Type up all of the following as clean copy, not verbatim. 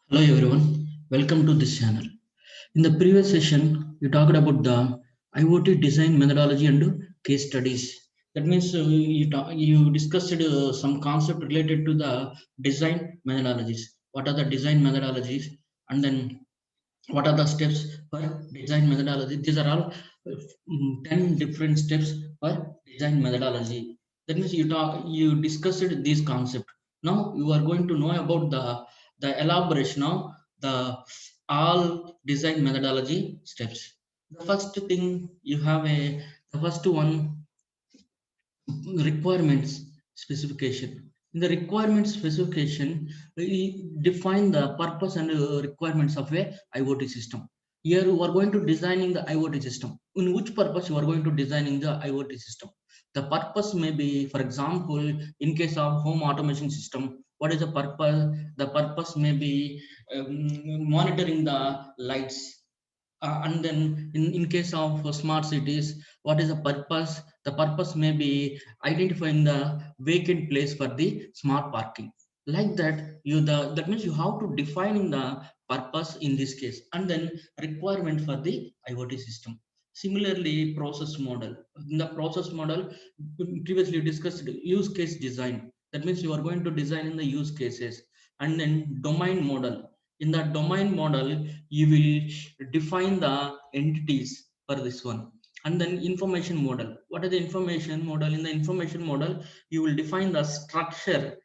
Hello everyone, welcome to this channel. In the previous session, we talked about the IoT design methodology and case studies. That means you discussed some concept related to the design methodologies. What are the design methodologies, and then what are the steps for design methodology? These are all 10 different steps for design methodology. That means you discussed these concepts. Now you are going to know about the elaboration of the all design methodology steps. The first thing you have the first one, requirements specification. In the requirements specification, we define the purpose and requirements of a IoT system. Here you are going to designing the IoT system. In which purpose you are going to designing the IoT system? The purpose may be, for example, in case of home automation system, what is the purpose? The purpose may be monitoring the lights. And then in case of smart cities, what is the purpose? The purpose may be identifying the vacant place for the smart parking. Like that, that means you have to define the purpose in this case, and then requirement for the IoT system. Similarly, process model. In the process model, previously discussed use case design. That means you are going to design in the use cases, and then domain model. In the domain model, you will define the entities for this one. And then information model. What is the information model? In the information model, you will define the structure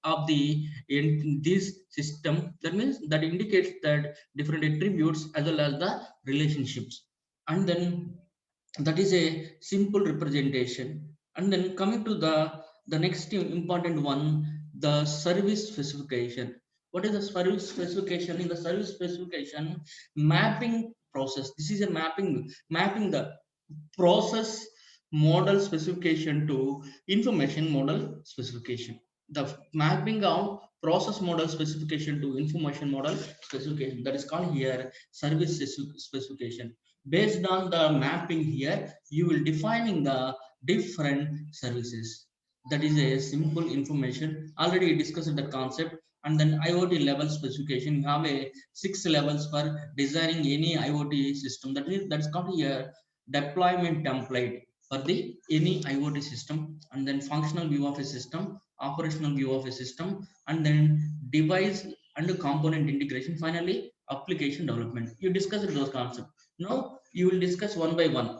of the in this system. That means that indicates that different attributes as well as the relationships. And then that is a simple representation. And then coming to the next important one, the service specification. What is the service specification? In the service specification, mapping process. This is a mapping the process model specification to information model specification. The mapping of process model specification to information model specification, that is called here service specification. Based on the mapping here, you will defining the different services. That is a simple information. Already discussed the concept. And then IoT level specification, you have a 6 levels for designing any IoT system. That is called here deployment template for the any IoT system, and then functional view of a system, operational view of a system, and then device and component integration. Finally, application development. You discussed those concepts. Now you will discuss one by one.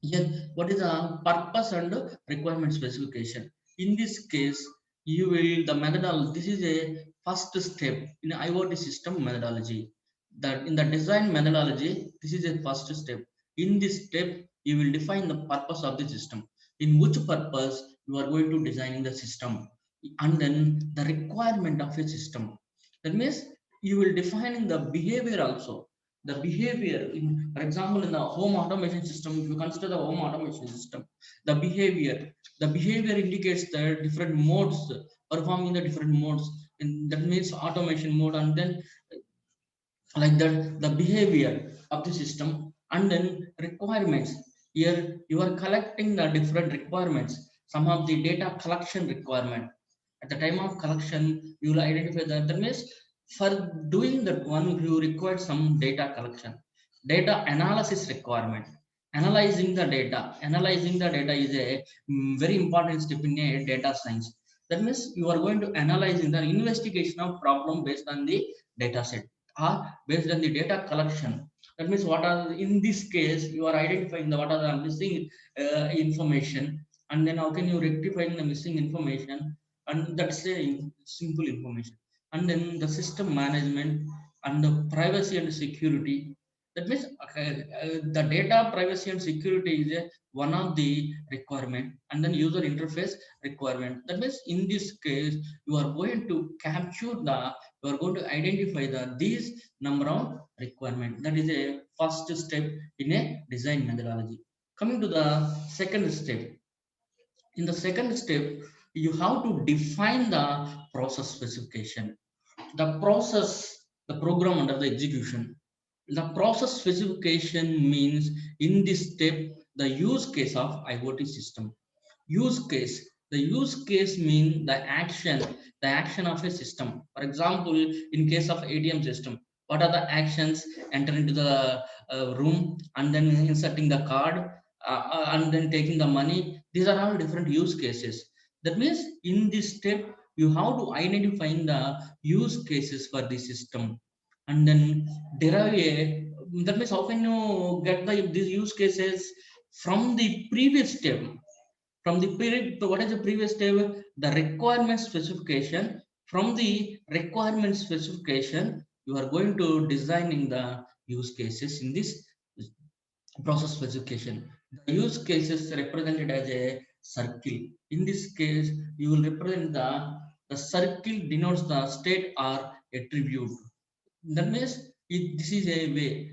Here, what is the purpose and requirement specification? In this case, you will the methodology. This is a first step in IoT system methodology. That in the design methodology, this is a first step. In this step, you will define the purpose of the system. In which purpose you are going to designing the system, and then the requirement of a system. That means you will define the behavior also. The behavior, for example, in the home automation system, if you consider the home automation system, the behavior indicates the different modes, performing the different modes. And that means automation mode, and then like that the behavior of the system. And then requirements. Here you are collecting the different requirements, some of the data collection requirement. At the time of collection, you will identify that means for doing that one, you require some data collection, data analysis requirement. Analyzing the data is a very important step in a data science. That means you are going to analyze in the investigation of problem based on the data set, or based on the data collection. That means what are, in this case, you are identifying the what are the missing information, and then how can you rectify the missing information, and that's a simple information. And then the system management and the privacy and security. That means the data privacy and security is one of the requirement, and then user interface requirement. That means in this case, you are going to capture the, you are going to identify the these number of requirement. That is a first step in a design methodology. Coming to the second step. In the second step, you have to define the process specification. The process, the program under the execution. The process specification means in this step the use case of IoT system. Use case. The use case mean the action of a system. For example, in case of ATM system, what are the actions? Enter into the room and then inserting the card, and then taking the money. These are all different use cases. That means in this step, you have to identify the use cases for the system, and then derive a. That means how can you get these use cases from the previous step? From the period, what is the previous step? The requirement specification. From the requirement specification, you are going to designing the use cases in this process specification. The use cases represented as a circle. In this case, you will represent the circle denotes the state or attribute. That means this is a way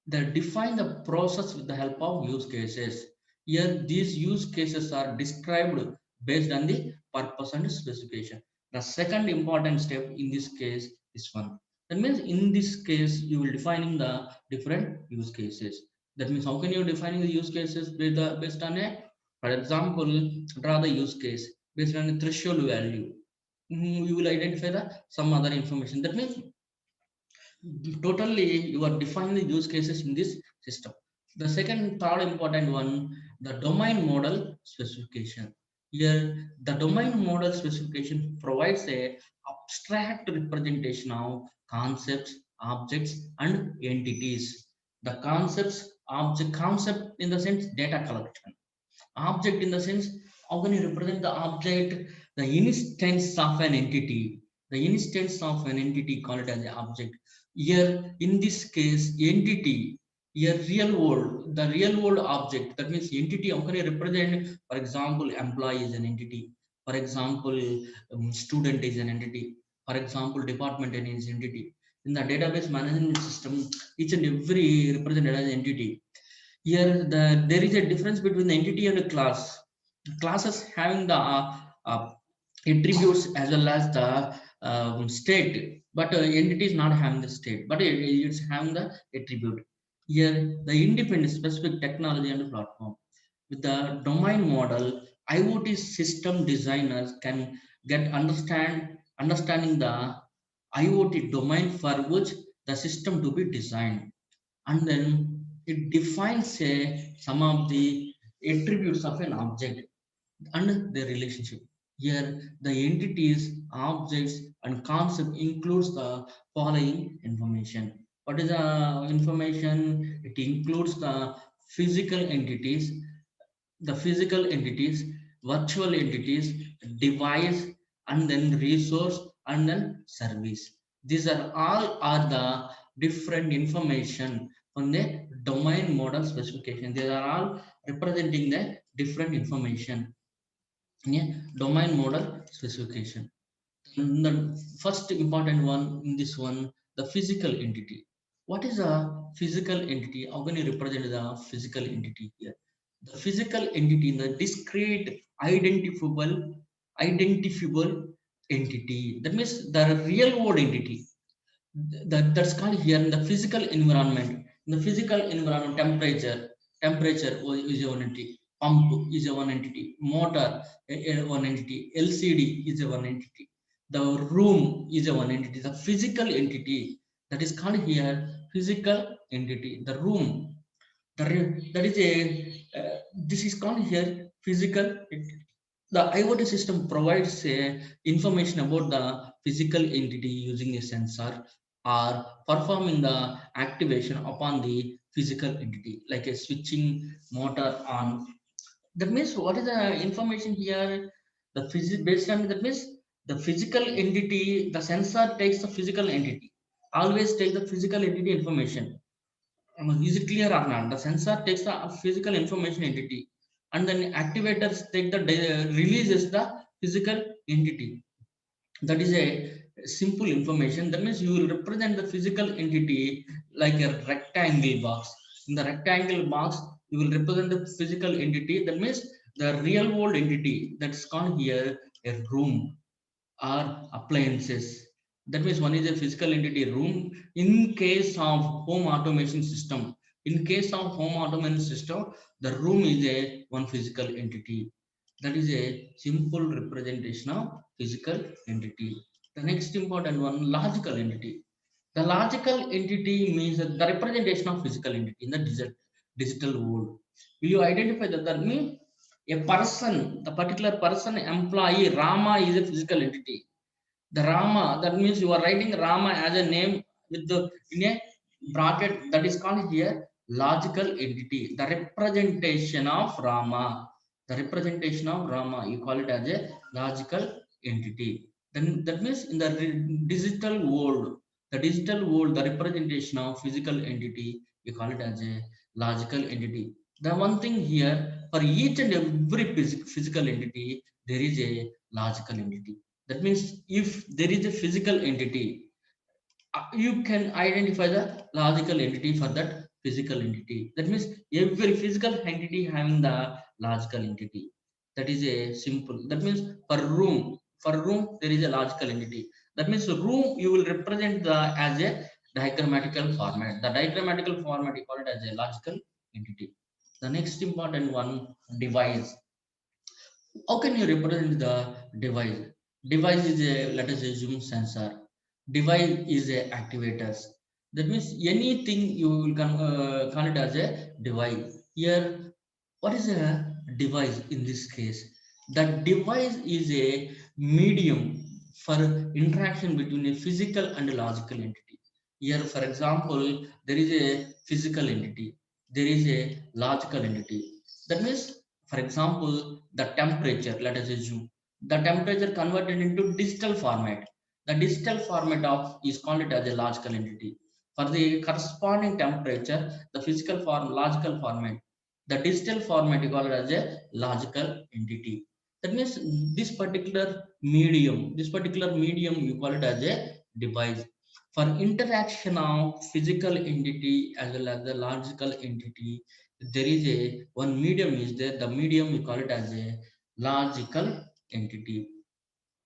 that define the process with the help of use cases. Here, these use cases are described based on the purpose and specification. The second important step in this case is one. That means in this case, you will defining the different use cases. That means how can you defining the use cases based on a, for example, draw the use case based on a threshold value. You will identify the some other information. That means totally you are defining the use cases in this system. The second third important one, the domain model specification. Here the domain model specification provides a abstract representation of concepts, objects and entities. The concept in the sense data collection, object in the sense how can you represent the object, the instance of an entity, the instance of an entity called it as an object. Here in this case entity, here real world, the real world object, that means entity how can you represent? For example, employee is an entity. For example, student is an entity. For example, department is an entity. In the database management system, each and every represented as entity. Here there is a difference between the entity and a class. Classes having the attributes as well as the state, but entity is not having the state, but it's having the attribute. Here the independent specific technology and platform. With the domain model, IoT system designers can get understanding the IoT domain for which the system to be designed, and then it defines some of the attributes of an object and their relationship. Here, the entities, objects, and concept includes the following information. What is the information? It includes the physical entities, virtual entities, device, and then resource, and then service. These are all are the different information on the domain model specification. They are all representing the different information in a domain model specification. And the first important one in this one, the physical entity. What is a physical entity? How can you represent the physical entity here? The physical entity in the discrete, identifiable entity. That means the real world entity. That's called here in the physical environment. In the physical environment, temperature is a one entity, pump is a one entity, motor one entity, LCD is a one entity, the room is a one entity, the physical entity that is called here physical entity. The room, that is a this is called here physical entity. The IoT system provides information about the physical entity using a sensor or performing the activation upon the physical entity, like a switching motor on. That means what is the information here? The based on that means the physical entity, the sensor takes the physical entity, always take the physical entity information. Is it clear or not? The sensor takes the physical information entity, and then activators take the releases the physical entity. That is a simple information. That means you will represent the physical entity like a rectangle box. In the rectangle box, you will represent the physical entity. That means the real world entity that's called here a room or appliances. That means one is a physical entity room. In case of home automation system, in case of home automation system, the room is a one physical entity. That is a simple representation of physical entity. The next important one, logical entity. The logical entity means that the representation of physical entity in the digital world. Will you identify that? That means a person, the particular person, employee, Rama is a physical entity. The Rama, that means you are writing Rama as a name with the in a bracket, that is called here logical entity. The representation of Rama. The representation of Rama, you call it as a logical entity. Then that means in the digital world, the representation of physical entity, you call it as a logical entity. The one thing here, for each and every physical entity, there is a logical entity. That means if there is a physical entity, you can identify the logical entity for that physical entity. That means every physical entity having the logical entity. That is a simple. That means for room there is a logical entity. That means room you will represent the as a diagrammatical format. The diagrammatical format you call it as a logical entity. The next important one, device. How can you represent the device? Device is a, let us assume, sensor. Device is a activators. That means anything you will call it as a device. Here, what is a device in this case? The device is a medium for interaction between a physical and a logical entity. Here, for example, there is a physical entity, there is a logical entity. That means, for example, the temperature, let us assume, the temperature converted into digital format. The digital format of is called it as a logical entity. For the corresponding temperature, the physical form, logical format, the digital format you call it as a logical entity. That means this particular medium you call it as a device. For interaction of physical entity as well as the logical entity, there is a one medium is there. The medium we call it as a logical entity.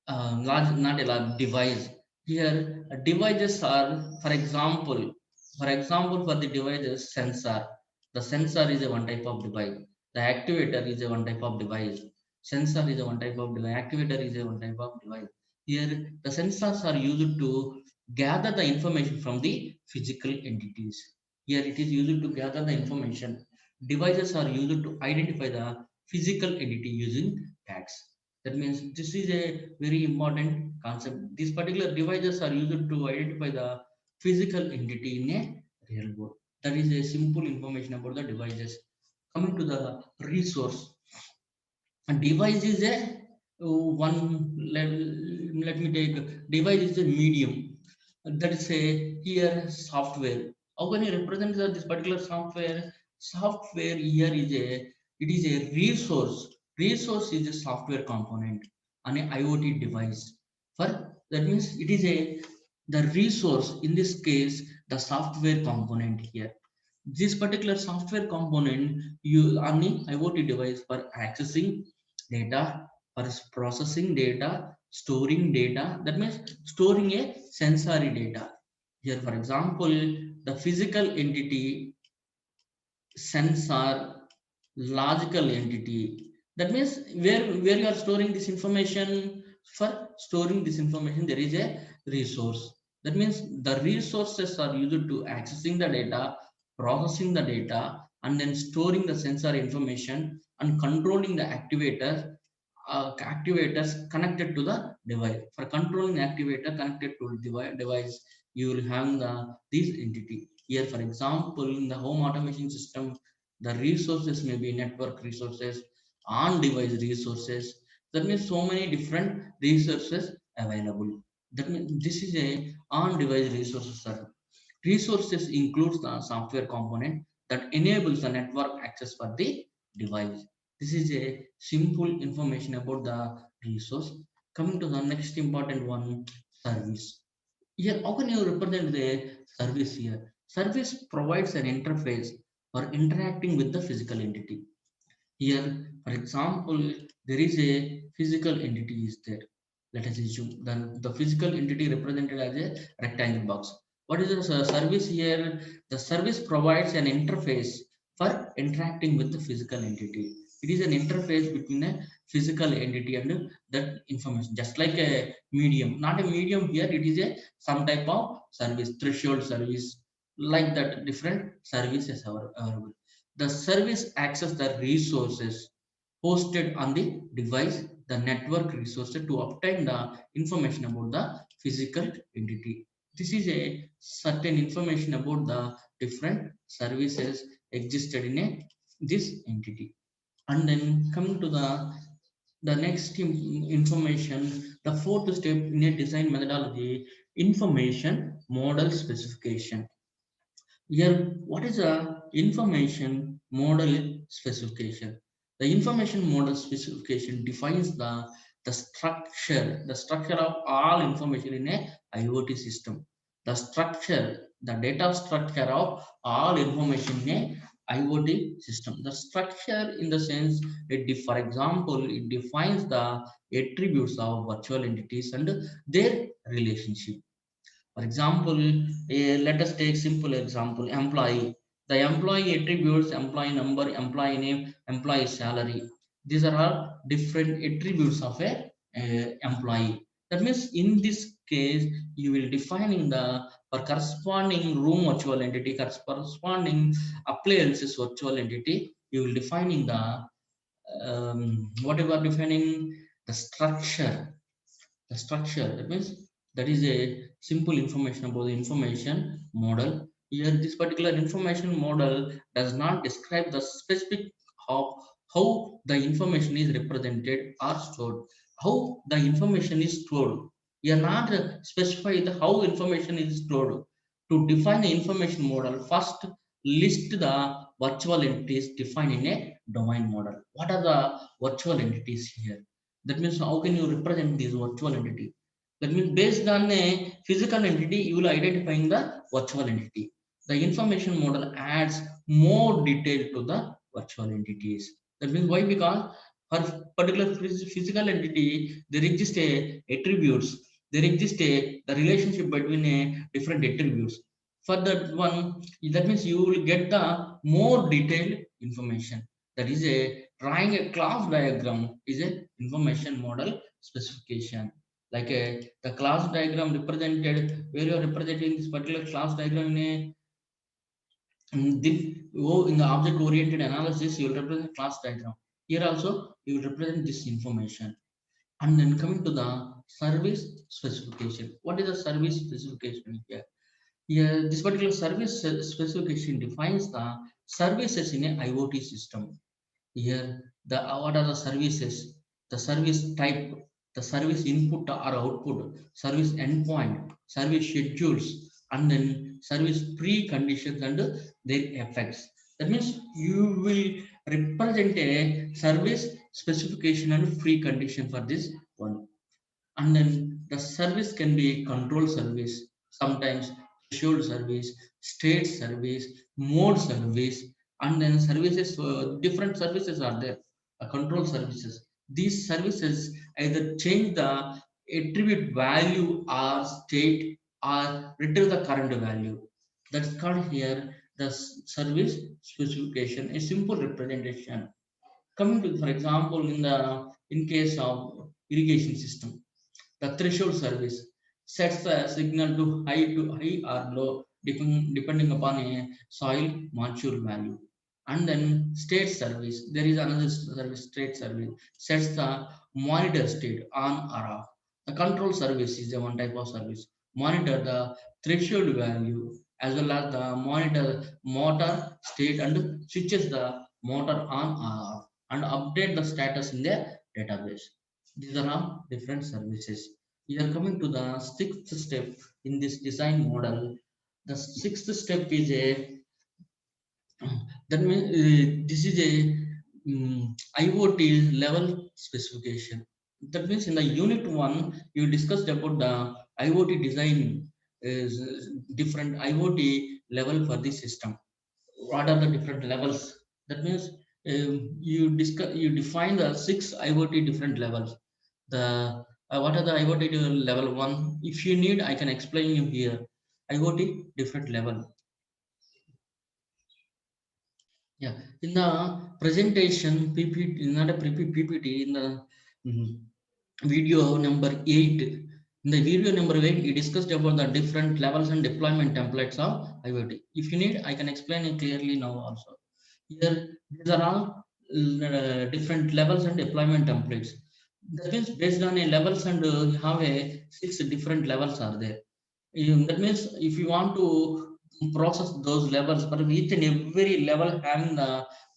Large, not a large device. Here, devices are, for example, for the devices, sensor. The sensor is a one type of device. The activator is a one type of device. Sensor is a one type of device. Activator is a one type of device. Here, the sensors are used to gather the information from the physical entities. Here, it is used to gather the information. Devices are used to identify the physical entity using tags. That means this is a very important concept. These particular devices are used to identify the physical entity in a real world. That is a simple information about the devices. Coming to the resource, a device is a let me take device is a medium. That is a here software. How can you represent this particular software? Software here is a, it is a resource. Resource is a software component on a IoT device. For that means it is a, the resource in this case, the software component here. This particular software component you on the IoT device for accessing data, for processing data, storing data. That means storing a sensory data. Here, for example, the physical entity, sensor, logical entity. That means where you are storing this information. For storing this information, there is a resource. That means the resources are used to accessing the data, processing the data, and then storing the sensor information and controlling the activators connected to the device. For controlling the activator connected to the device, you will have this entity. Here, for example, in the home automation system, the resources may be network resources, on-device resources. That means so many different resources available. That means this is a on-device resources. Resources includes the software component that enables the network access for the device. This is a simple information about the resource. Coming to the next important one, service. Here, how can you represent the service here? Service provides an interface for interacting with the physical entity. Here, for example, there is a physical entity is there. Let us assume then the physical entity represented as a rectangle box. What is the service here? The service provides an interface for interacting with the physical entity. It is an interface between a physical entity and that information, just like a medium. Not a medium here, it is a some type of service, threshold service, like that different services are available. The service access the resources hosted on the device, the network resources to obtain the information about the physical entity. This is a certain information about the different services existed in a this entity. And then coming to the next information, the fourth step in a design methodology, information model specification. Here, what is a information model specification? The information model specification defines the structure of all information in a IoT system. The structure, the data structure of all information in a IoT system. The structure in the sense, for example, it defines the attributes of virtual entities and their relationship. For example, let us take simple example, employee. The employee attributes employee number, employee name, employee salary. These are all different attributes of a employee. That means in this case, you will defining the for corresponding room virtual entity, corresponding appliances virtual entity, you will defining the whatever defining the structure. That means that is a simple information about the information model. Here this particular information model does not describe the specific of how the information is represented or stored, how the information is stored. You are not specify the how information is stored. To define the information model, first list the virtual entities defined in a domain model. What are the virtual entities here? That means how can you represent this virtual entity? That means based on a physical entity, you will identifying the virtual entity. The information model adds more detail to the virtual entities. That means why? Because for particular physical entity, there exists a attributes. There exists a the relationship between a different attributes. For that one, that means you will get the more detailed information. That is a drawing a class diagram is a information model specification. Like the class diagram represented where you are representing this particular class diagram in a in the object oriented analysis, you will represent class diagram. Here also you will represent this information. And then coming to the service specification. What is the service specification here? Here, this particular service specification defines the services in a IoT system. Here, the what are the services, the service type, the service input or output, service endpoint, service schedules, and then service preconditions and their effects. That means you will represent a service specification and precondition for this one. And then the service can be control service, sometimes threshold service, state service, mode service, and then services. Different services are there. Control services. These services either change the attribute value or state or retrieve the current value. That's called here the service specification. A simple representation. Coming to, for example, in case of irrigation system, the threshold service sets the signal to high or low depending upon a soil moisture value. And then state service, there is another service, state service, sets the monitor state on or off. The control service is the one type of service. Monitor the threshold value as well as the monitor motor state and switches the motor on or off and update the status in the database. These are all different services. We are coming to the sixth step in this design model. The sixth step is a that means this is a IoT level specification. That means in the unit one, you discussed about the IoT design is different IoT level for the system. What are the different levels? That means you define the six IoT different levels. The what are the IoT level one? If you need, I can explain you here. IoT different level. Yeah, in the presentation PPT, not a PPT, in the mm, video number 8. In the video number 8, we discussed about the different levels and deployment templates of IoT. If you need, I can explain it clearly now also. Here, these are all different levels and deployment templates. That means based on a levels and you have a 6 different levels are there. That means if you want to process those levels, but each and every level having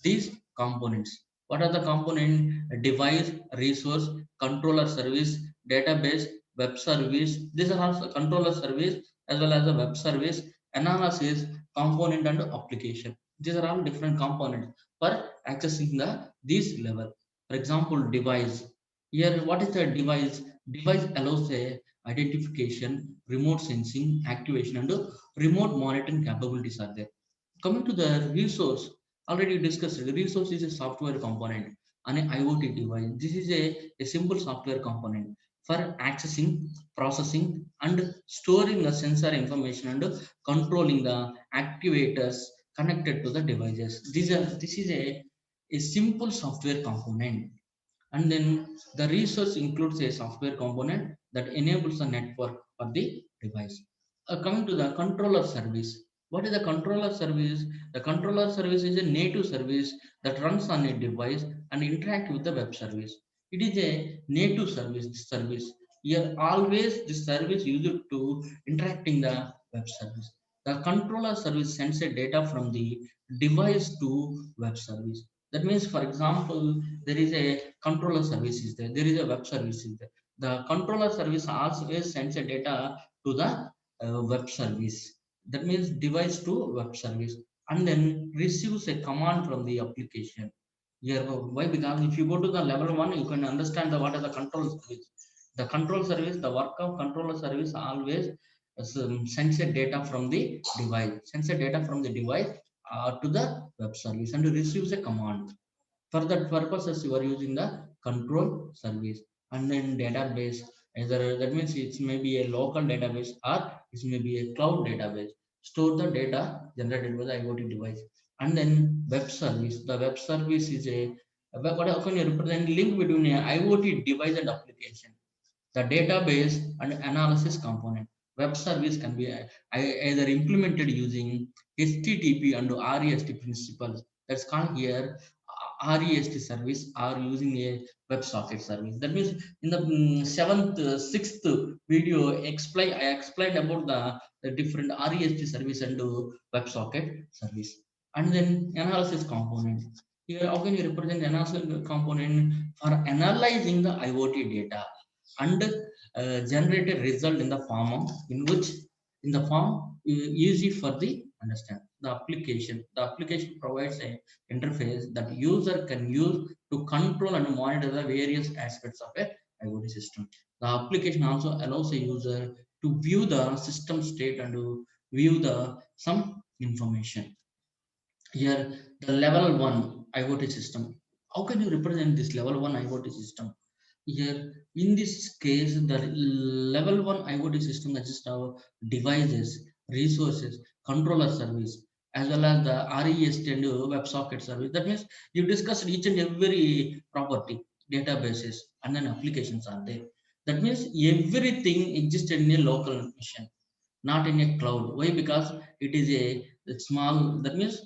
these components. What are the component? Device, resource, controller service, database, web service. These are also controller service as well as the web service, analysis, component and application. These are all different components for accessing the this level. For example, device. Here, what is a device? Device allows a identification, remote sensing, activation, and remote monitoring capabilities are there. Coming to the resource, already discussed, the resource is a software component on an IoT device. This is a simple software component for accessing, processing, and storing the sensor information and controlling the actuators connected to the devices. This is a simple software component. And then the resource includes a software component that enables the network for the device. Coming to the controller service. What is the controller service? The controller service is a native service that runs on a device and interact with the web service. It is a native service. This service. Here always this service used to interacting the web service. The controller service sends a data from the device to web service. That means, for example, there is a controller service is there. There is a web service is there. The controller service always sends a data to the web service. That means device to web service, and then receives a command from the application. Here, why? Because if you go to the level one, you can understand the what is the control service. The control service, the work of controller service always sends a data from the device, sends a data from the device to the web service and receives a command. For that purposes, you are using the control service. And then database, either that means it may be a local database or it may be a cloud database. Store the data generated by the IoT device. And then web service. The web service is what how can you represent link between a IoT device and application. The database and analysis component. Web service can be either implemented using HTTP and REST principles. That's called here REST service, or using a WebSocket service. That means in the seventh, sixth video, I explained about the different REST service and WebSocket service. And then analysis component. Here, how can you represent analysis component? For analyzing the IoT data and generate a result in the form of, in which in the form easy for the understand. The application provides a interface that user can use to control and monitor the various aspects of a IoT system. The application also allows a user to view the system state and to view the some information. Here, the level one IoT system. How can you represent this level one IoT system? Here, in this case, the level one IoT system consists of devices, resources, controller service, as well as the REST and WebSocket service. That means you discussed each and every property, databases, and then applications are there. That means everything exists in a local machine, not in a cloud. Why? Because it is a small. That means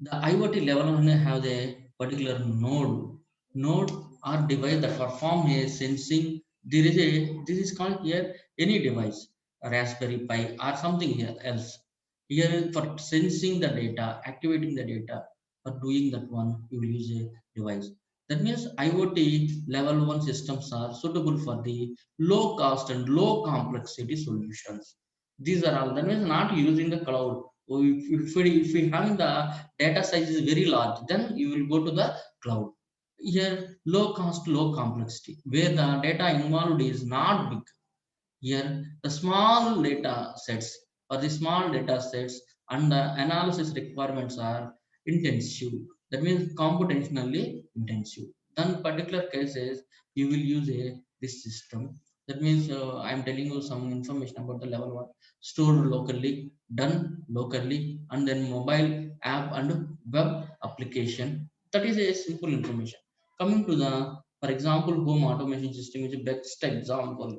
the IoT level only have a particular node or device that perform a sensing. This is called here any device, a Raspberry Pi or something here else. Here for sensing the data, activating the data, for doing that one, you will use a device. That means IoT level one systems are suitable for the low cost and low complexity solutions. These are all. That means not using the cloud. So if we having the data size is very large, then you will go to the cloud. Here, low cost, low complexity, where the data involved is not big. Here, the small data sets or the small data sets and the analysis requirements are intensive. That means computationally intensive. Then particular cases, you will use this system. That means I'm telling you some information about the level one: stored locally, done locally, and then mobile app and web application. That is a simple information. Coming to the, for example, home automation system is the best example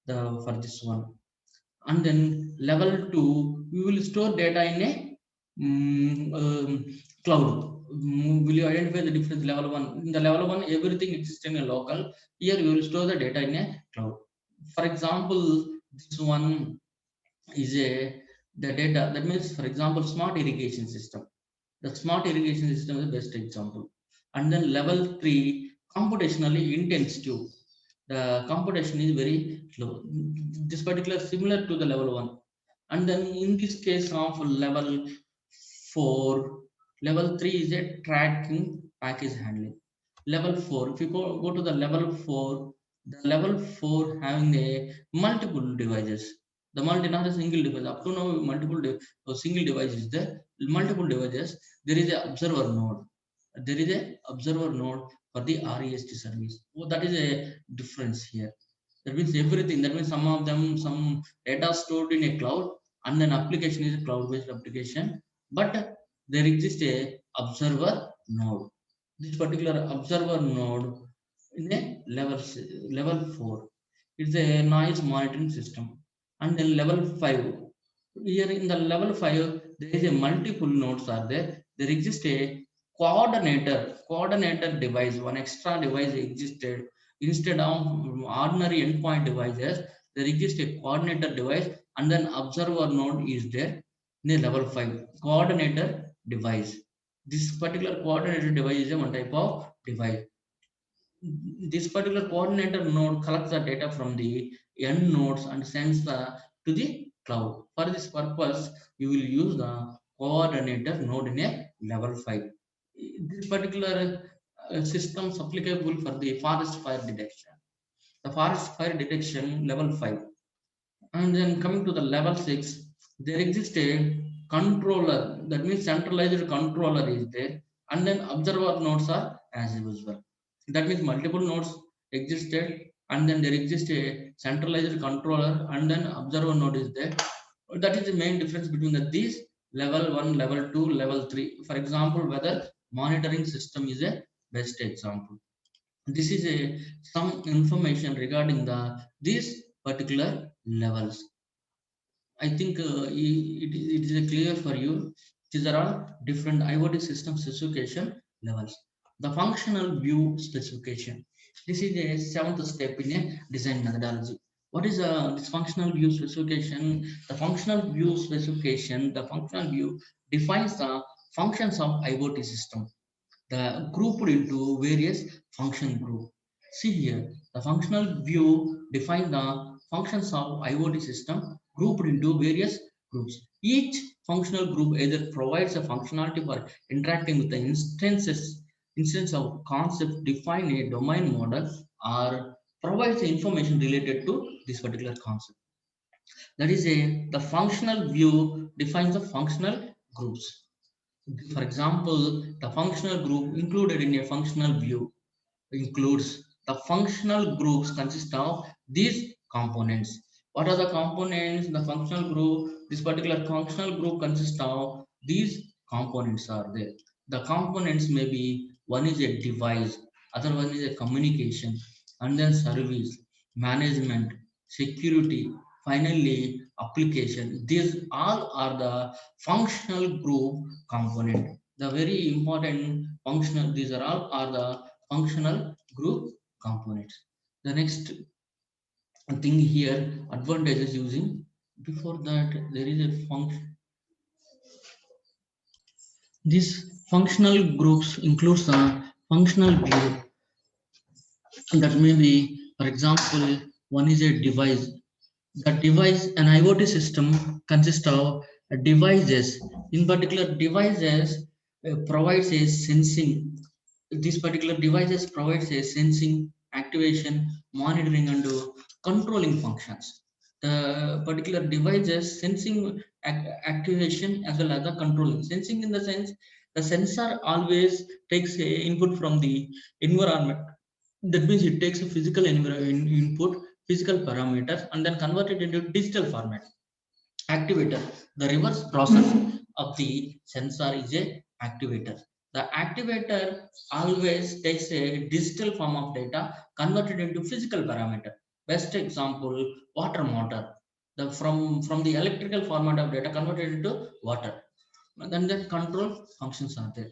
for this one. And then level two, we will store data in a cloud. Will you identify the difference? Level one, in the level one, everything exists in a local. Here we will store the data in a cloud. For example, this one is a the data. That means, for example, smart irrigation system. The smart irrigation system is the best example. And then level three, computationally intensive. The computation is very slow. This particular similar to the level one. And then in this case of level four, level three is a tracking package handling. Level four, if you go to the level four, the level four having a multiple devices. The multi, not a single device. Up to now, single device is there. Multiple devices. There is a observer node. There is a observer node for the REST service. Oh, that is a difference here. That means everything. That means some of them, some data stored in a cloud, and then application is a cloud-based application. But there exists a observer node. This particular observer node in a level four. It's a noise monitoring system. And then level five. Here in the level five, there is a multiple nodes are there. There exists a coordinator device. One extra device existed instead of ordinary endpoint devices. There exists a coordinator device, and then observer node is there in the level five. Coordinator device. This particular coordinator device is a one type of device. This particular coordinator node collects the data from the end nodes and sends to the cloud. For this purpose, you will use the coordinator node in a level 5. This particular system is applicable for the forest fire detection. The forest fire detection level 5. And then coming to the level 6, there exists a controller. That means centralized controller is there. And then observer nodes are as usual. That means multiple nodes existed, and then there exists a centralized controller, and then observer node is there. That is the main difference between these level 1, level 2, level 3. For example, weather monitoring system is a best example. This is a some information regarding these particular levels. I think it is clear for you. These are all different IoT system specification levels. The functional view specification. This is a seventh step in a design methodology. What is this functional view specification? The functional view specification, the functional view defines the functions of IoT system, the grouped into various function group. See here, the functional view defines the functions of IoT system grouped into various groups. Each functional group either provides a functionality for interacting with the instance of concept, define a domain model, or provides information related to this particular concept. That is the functional view defines the functional groups. For example, the functional group included in a functional view includes the functional groups consist of these components. What are the components? The functional group, this particular functional group consists of these components are there. The components may be one is a device, other one is a communication, and then service, management, security, finally application. These all are the functional group component. The very important functional, these are all are the functional group components. The next thing here, advantages using. Before that, there is a function. This functional groups includes the functional view. That may be, for example, one is a device. The device, an IoT system consists of devices. In particular, devices provides a sensing. These particular devices provides a sensing, activation, monitoring, and controlling functions. The particular devices sensing activation as well as the controlling. Sensing in the sense the sensor always takes a input from the environment. That means it takes a physical input physical parameters and then convert it into digital format. Activator, the reverse process of the sensor is a activator. The activator always takes a digital form of data converted into physical parameter. Best example, water motor. The from the electrical format of data converted into water. And then the control functions are there.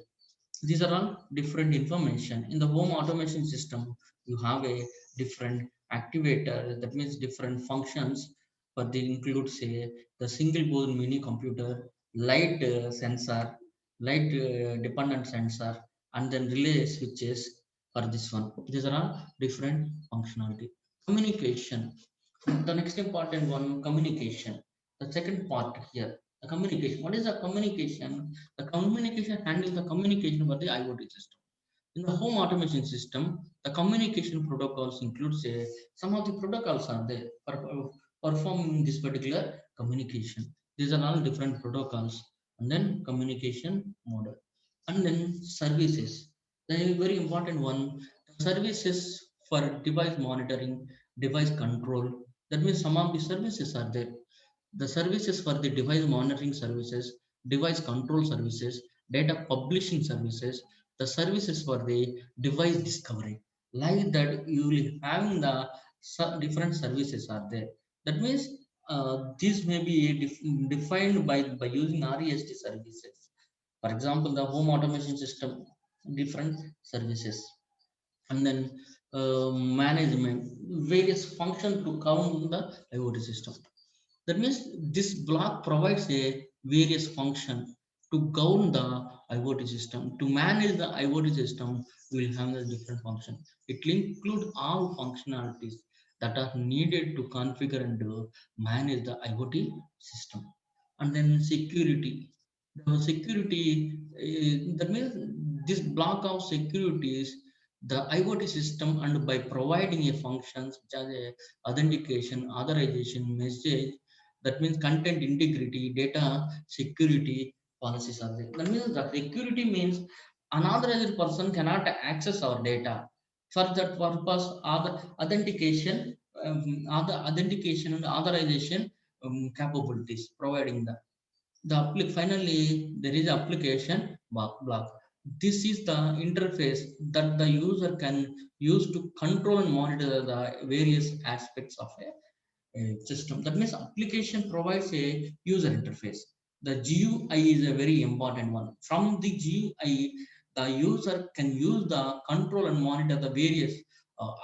These are all different information. In the home automation system, you have a different activator, that means different functions, but they include, say, the single board mini computer, light sensor, light dependent sensor, and then relay switches for this one. These are all different functionality. Communication, the next important one, communication. The second part here, the communication. What is the communication? The communication handles the communication for the IoT system. In the home automation system, the communication protocols include, say, some of the protocols are there for performing this particular communication. These are all different protocols. And then communication model. And then services. The very important one, services for device monitoring, device control. That means some of the services are there. The services for the device monitoring services, device control services, data publishing services, the services for the device discovery. Like that, you will have the different services are there. That means these may be defined by using REST services. For example, the home automation system, different services, and then management, various function to count the IoT system. That means this block provides a various function to govern the IoT system. To manage the IoT system, we will have a different function. It will include all functionalities that are needed to configure and manage the IoT system. And then security. The security, that means this block of securities, the IoT system, and by providing a function such as a authentication, authorization, message, that means content integrity, data security policies are there. That means the security means unauthorized person cannot access our data. For that purpose, other authentication, other authentication and authorization capabilities providing finally there is application block. This is the interface that the user can use to control and monitor the various aspects of a system. That means application provides a user interface. The GUI is a very important one. From the GUI, the user can use the control and monitor the various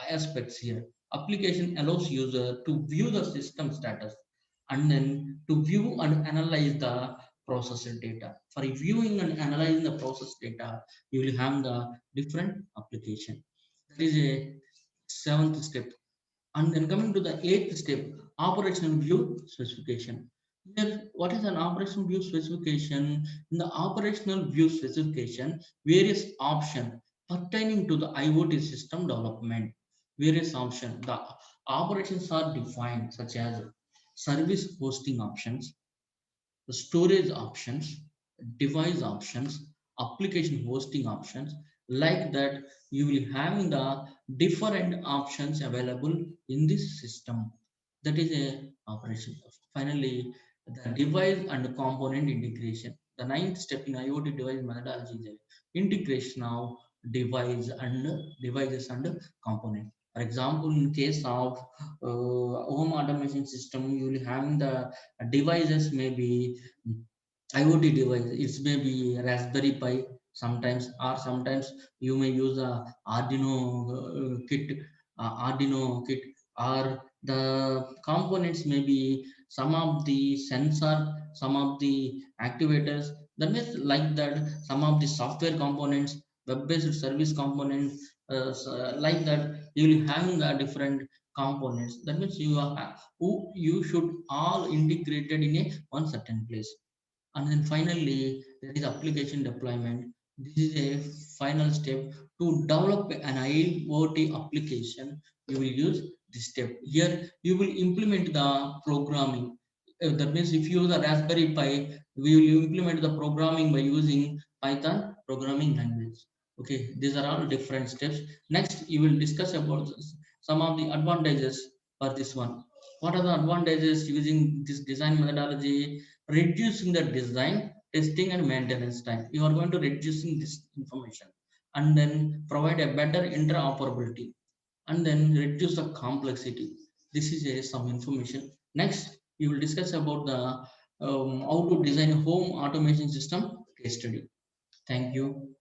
aspects here. Application allows user to view the system status and then to view and analyze the processed data. For viewing and analyzing the process data, you will have the different application. That is a seventh step. And then coming to the eighth step, operational view specification. Here, what is an operational view specification? In the operational view specification, various options pertaining to the IoT system development. Various options. The operations are defined such as service hosting options, the storage options, device options, application hosting options. Like that, you will have the different options available in this system. That is a operation. Finally, the device and component integration. The ninth step in IoT device methodology is the integration of devices and component. For example, in case of home automation system, you will have the devices may be IoT device. It may be Raspberry Pi sometimes, or sometimes you may use a Arduino kit, or the components may be some of the sensor, some of the activators. That means like that, some of the software components, web-based service components, like that. You will have the different components. That means who you should all integrated in a one certain place. And then finally, there is application deployment. This is a final step to develop an IoT application. You will use this step. Here, you will implement the programming. That means if you use a Raspberry Pi, we will implement the programming by using Python programming language. Okay, these are all different steps. Next, you will discuss about some of the advantages for this one. What are the advantages using this design methodology? Reducing the design, testing, and maintenance time. You are going to reducing this information, and then provide a better interoperability, and then reduce the complexity. This is some information. Next, we will discuss about the how to design home automation system case study. Thank you.